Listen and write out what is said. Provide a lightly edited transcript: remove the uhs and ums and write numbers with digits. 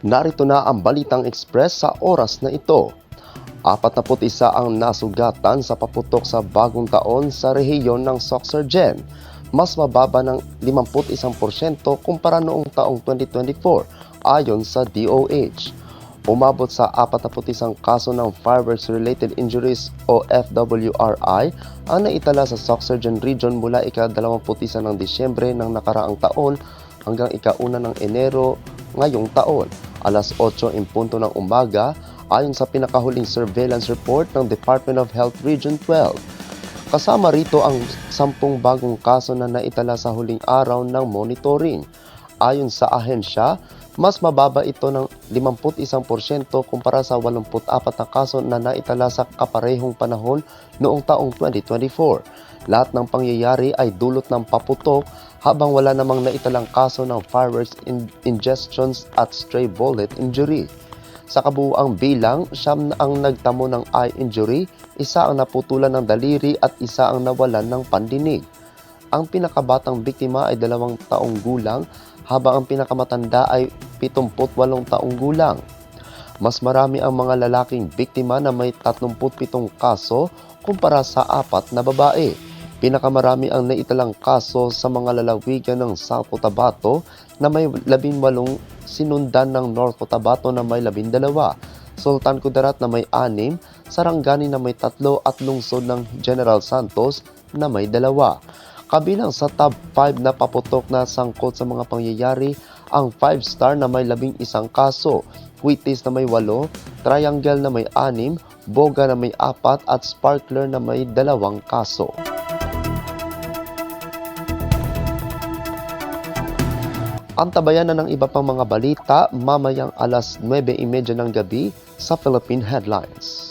Narito na ang Balitang Express sa oras na ito. 41 ang nasugatan sa paputok sa bagong taon sa rehiyon ng Sorsogon, mas mababa ng 51% kumpara noong taong 2024 ayon sa DOH. Umabot sa 41 kaso ng fireworks-related injuries o FWRI ang naitala sa Sorsogon Region mula ika-21 ng Disyembre ng nakaraang taon hanggang ika-1 ng Enero ngayong taon. Alas 8:00 ng umaga ayon sa pinakahuling surveillance report ng Department of Health Region 12. Kasama rito ang 10 bagong kaso na naitala sa huling araw ng monitoring. Ayon sa ahensya, mas mababa ito ng 51% kumpara sa 84 na kaso na naitala sa kaparehong panahon noong taong 2024. Lahat ng pangyayari ay dulot ng paputok habang wala namang naitalang kaso ng fireworks ingestions at stray bullet injury. Sa kabuuang bilang, 9 ang nagtamo ng eye injury, 1 ang naputulan ng daliri at 1 ang nawalan ng pandinig. Ang pinakabatang biktima ay 2 taong gulang habang ang pinakamatanda ay 78 taong gulang. Mas marami ang mga lalaking biktima na may 37 kaso kumpara sa 4 na babae. Pinakamarami ang naitalang kaso sa mga lalawigan ng South Cotabato na may 18, sinundan ng North Cotabato na may 12, Sultan Kudarat na may 6, Sarangani na may 3 at lungsod ng General Santos na may 2. Kabilang sa top 5 na paputok na sangkot sa mga pangyayari ang 5-star na may 11 kaso, Wheaties na may 8, Triangle na may 6, Boga na may 4 at Sparkler na may 2 kaso. Antabayan na ng iba pang mga balita mamayang alas 9:30 ng gabi sa Philippine Headlines.